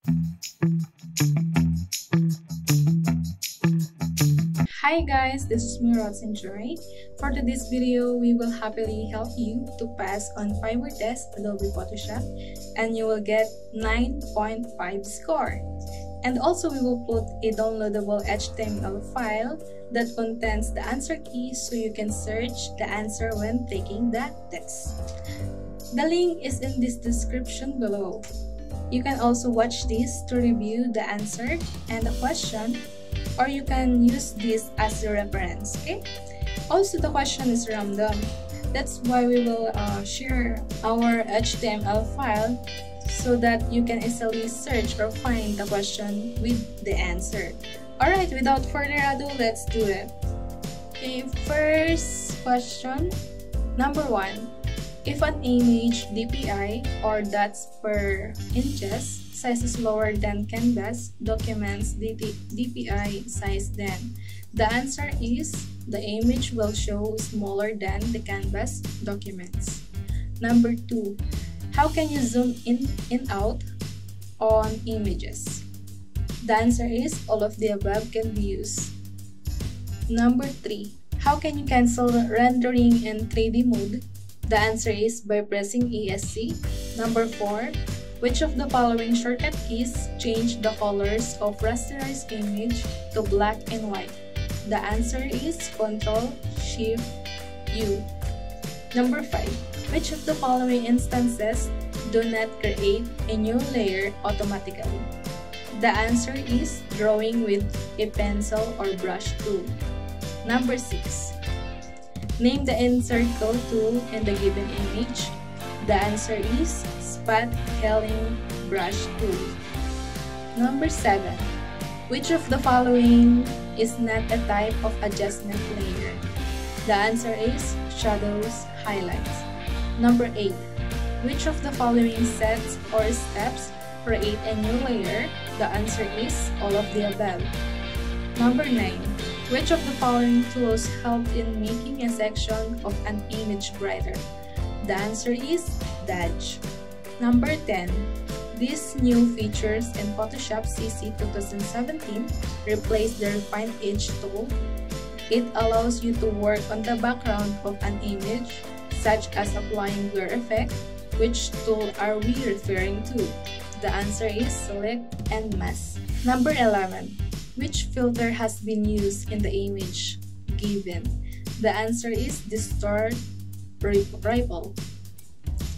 Hi guys, this is me Rods and Joy. For today's video, we will happily help you to pass on Fiverr test Adobe Photoshop and you will get 9.5 score. And also we will put a downloadable HTML file that contains the answer key so you can search the answer when taking that test. The link is in this description below. You can also watch this to review the answer and the question, or you can use this as a reference, okay? Also, the question is random. That's why we will share our HTML file so that you can easily search or find the question with the answer. Alright, without further ado, let's do it. Okay, first question, number 1. If an image DPI or dots per inches size is lower than canvas documents DPI size, then the answer is the image will show smaller than the canvas documents. Number 2. How can you zoom in and out on images? The answer is all of the above can be used. Number 3. How can you cancel rendering in 3D mode? The answer is by pressing ESC. Number 4. Which of the following shortcut keys change the colors of rasterized image to black and white? The answer is Ctrl-Shift-U. Number 5. Which of the following instances do not create a new layer automatically? The answer is drawing with a pencil or brush tool. Number 6. Name the encircle tool in the given image. The answer is Spot Healing Brush Tool. Number 7. Which of the following is not a type of adjustment layer? The answer is Shadows Highlights. Number 8. Which of the following sets or steps create a new layer? The answer is all of the above. Number 9. Which of the following tools help in making a section of an image brighter? The answer is Dodge. Number 10. These new features in Photoshop CC 2017 replace the Refine Edge tool. It allows you to work on the background of an image, such as applying blur effect. Which tool are we referring to? The answer is Select and Mask. Number 11. Which filter has been used in the image given? The answer is Distort Ripple.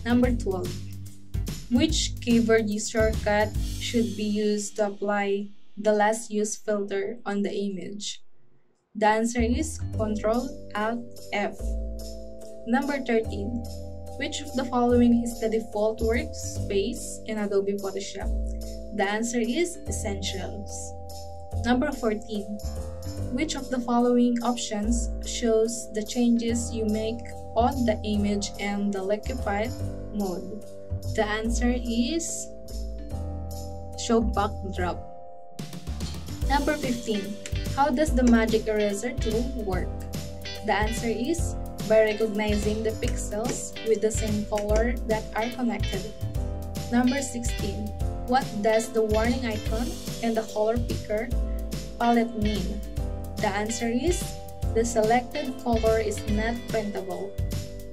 Number 12. Which keyboard shortcut should be used to apply the last used filter on the image? The answer is Ctrl-Alt-F. Number 13. Which of the following is the default workspace in Adobe Photoshop? The answer is Essentials. Number 14. Which of the following options shows the changes you make on the image and the liquefied mode? The answer is Show Backdrop. Number 15. How does the Magic Eraser tool work? The answer is by recognizing the pixels with the same color that are connected. Number 16. What does the warning icon and the color picker palette mean? The answer is the selected color is not printable.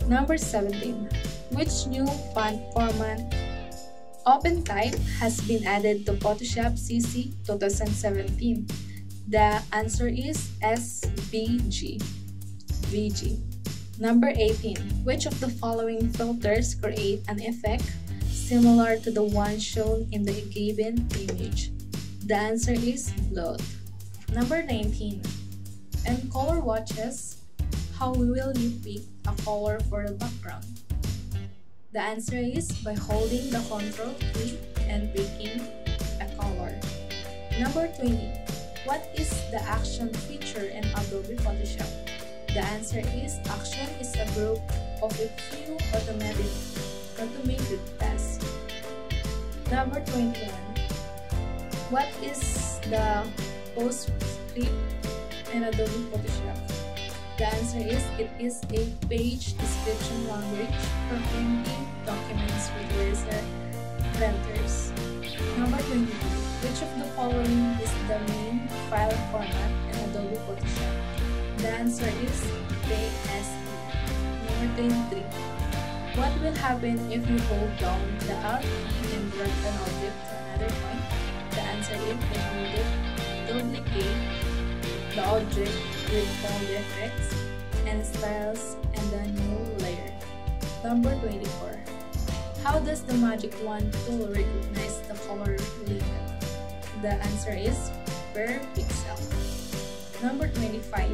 Number 17. Which new font format open type has been added to Photoshop CC 2017? The answer is SVG. VG. Number 18. Which of the following filters create an effect similar to the one shown in the given image? The answer is Bloat. Number 19. In color watches, how will you pick a color for the background? The answer is by holding the Ctrl key and picking a color. Number 20. What is the action feature in Adobe Photoshop? The answer is action is a group of a few automated tasks. Number 21. What is the PostScript in Adobe Photoshop? The answer is it is a page description language for printing documents with laser printers. Number 22. following is the main file format in Adobe Photoshop? The answer is PSD. Number 23. What will happen if you hold down the Alt key and drag an object to another point? The answer is it will duplicate the object with fold effects and styles and a new layer. Number 24. How does the Magic Wand tool recognize the color limit? The answer is per pixel. Number 25.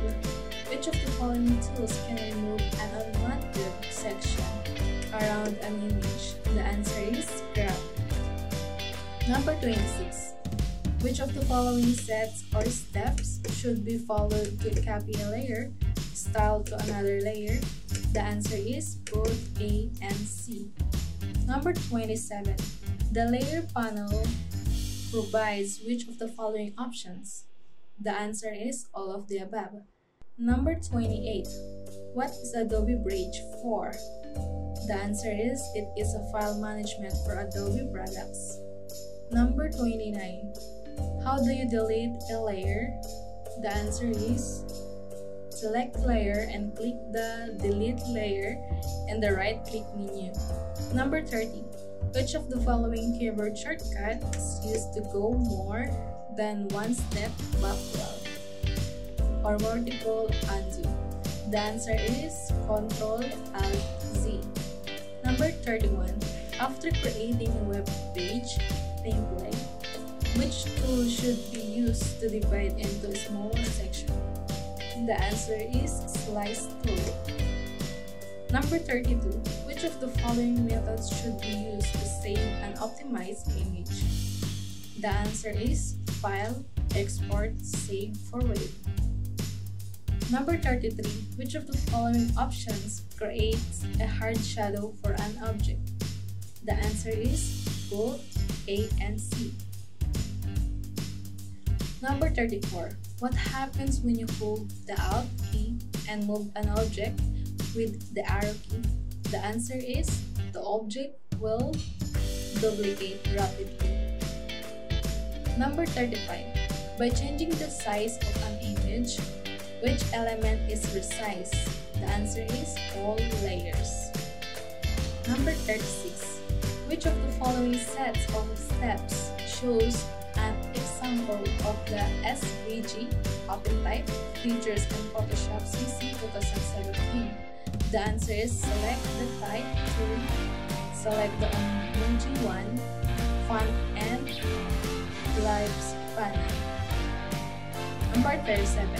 Which of the following tools can remove an unwanted section around an image? The answer is grab. Number 26. Which of the following sets or steps should be followed to copy a layer, style to another layer? The answer is both A and C. Number 27. The layer panel provides which of the following options? The answer is all of the above. Number 28. What is Adobe Bridge for? The answer is it is a file management for Adobe products. Number 29. How do you delete a layer? The answer is select layer and click the delete layer in the right click menu. Number 30. Which of the following keyboard shortcuts is used to go more than one step backward or multiple undo? The answer is Ctrl-Alt-Z. Number 31. After creating a web page template, which tool should be used to divide into a smaller section? The answer is Slice tool. Number 32. Which of the following methods should be used to save an optimized image? The answer is File, Export, Save, Forward. Number 33. Which of the following options creates a hard shadow for an object? The answer is both A and C. Number 34. What happens when you hold the Alt key and move an object with the arrow key? The answer is the object will duplicate rapidly. Number 35. By changing the size of an image, which element is resized? The answer is all layers. Number 36. Which of the following sets of steps shows an example of the SVG copy type features in Photoshop CC 2017? The answer is select the type tool, select the emoji one, font and lives panel. Number 37.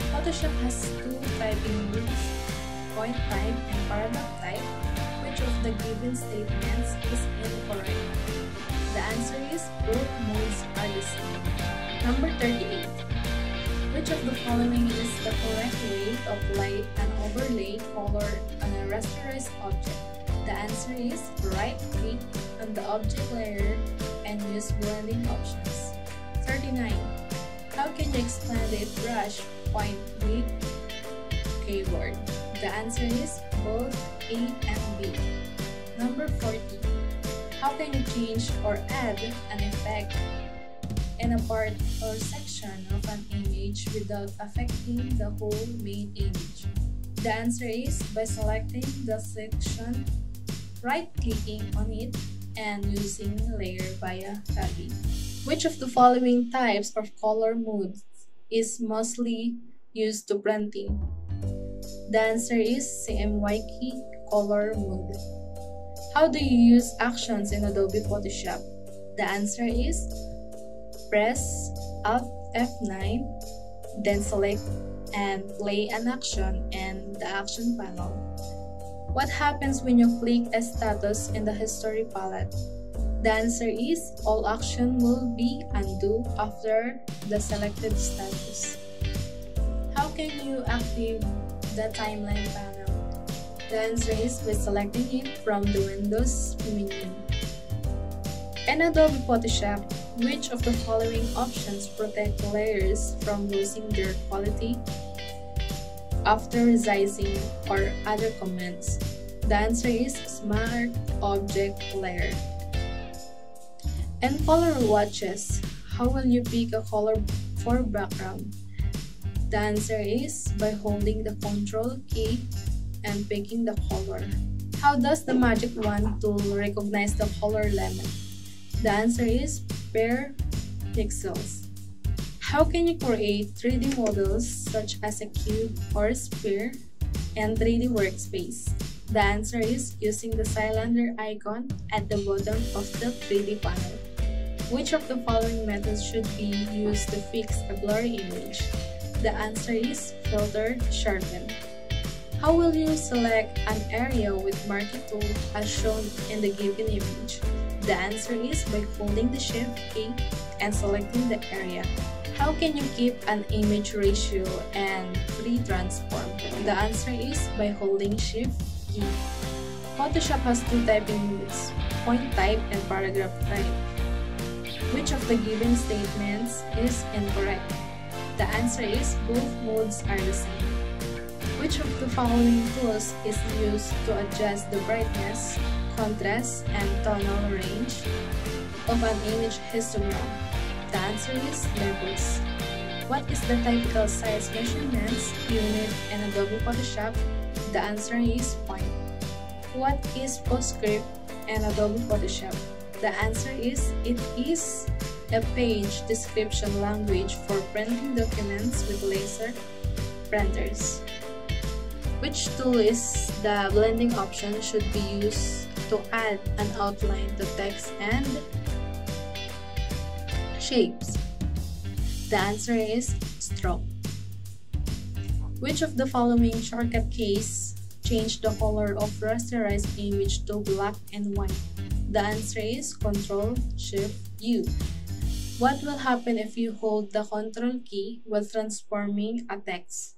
Photoshop has two typing rules, point type and paragraph type. Which of the given statements is incorrect? The answer is both modes are the same. Number 38. Which of the following is the correct way to apply an overlay color on a rasterized object? The answer is right-click on the object layer and use blending options. 39. How can you explain the brush point with keyboard? The answer is both A and B. Number 40. How can you change or add an effect in a part or section of an image without affecting the whole main image? The answer is by selecting the section, right-clicking on it, and using layer via copy. Which of the following types of color modes is mostly used to printing? The answer is CMYK color mode. How do you use actions in Adobe Photoshop? The answer is press Alt F9, then select and play an action in the action panel. What happens when you click a status in the history palette? The answer is all action will be undo after the selected status. How can you activate the timeline panel? The answer is by selecting it from the Windows menu. In Adobe Photoshop, which of the following options protect layers from losing their quality after resizing or other comments? The answer is Smart Object Layer. In color watches, How will you pick a color for background? The answer is by holding the Control key and picking the color. How does the Magic Wand tool recognize the color element? The answer is per pixels. How can you create 3D models such as a cube or sphere and 3D workspace? The answer is using the cylinder icon at the bottom of the 3D panel. Which of the following methods should be used to fix a blurry image? The answer is filter sharpen. How will you select an area with marquee tool as shown in the given image? The answer is by holding the Shift key and selecting the area. How can you keep an image ratio and free transform? The answer is by holding Shift key. Photoshop has two typing modes, point type and paragraph type. Which of the given statements is incorrect? The answer is both modes are the same. Which of the following tools is used to adjust the brightness, contrast, and tonal range of an image histogram? The answer is levels. What is the typical size measurements unit in Adobe Photoshop? The answer is point. What is PostScript in Adobe Photoshop? The answer is it is a page description language for printing documents with laser printers. Which tool is the blending option should be used to add an outline to text and shapes? The answer is stroke. Which of the following shortcut keys change the color of rasterized image to black and white? The answer is Ctrl-Shift-U. What will happen if you hold the Control key while transforming a text?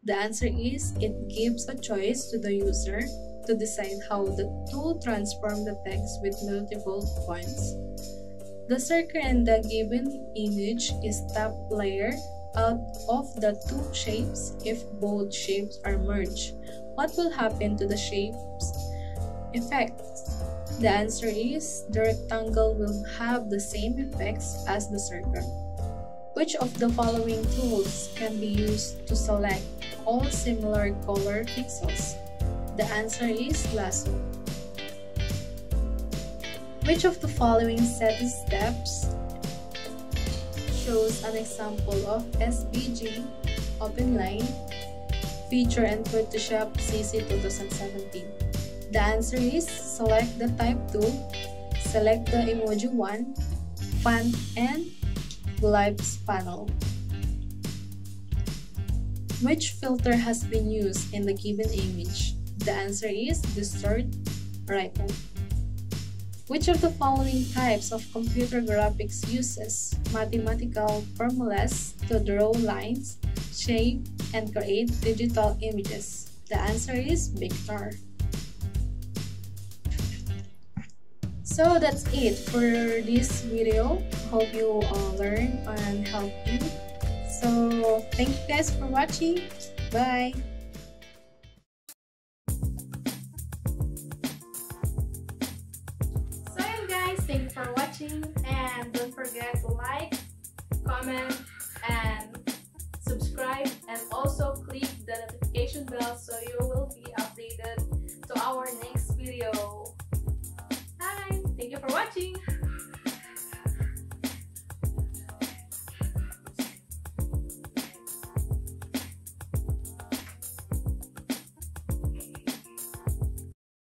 The answer is it gives a choice to the user to decide how to transform the text with multiple points. The circle in the given image is top layer out of the two shapes if both shapes are merged. What will happen to the shape's effects? The answer is the rectangle will have the same effects as the circle. Which of the following tools can be used to select all similar color pixels? The answer is lasso. Which of the following set of steps shows an example of SVG open line feature in Photoshop CC 2017? The answer is select the type tool, select the emoji 1, font, and Ellipse panel. Which filter has been used in the given image? The answer is distort ripple. Which of the following types of computer graphics uses mathematical formulas to draw lines, shape, and create digital images? The answer is vector. So that's it for this video. Hope you learn and help you. So thank you guys for watching. Bye. So yun guys, thank you for watching, and don't forget to like, comment, and subscribe, and also click the notification bell so you will be updated to our next video. Thank you for watching!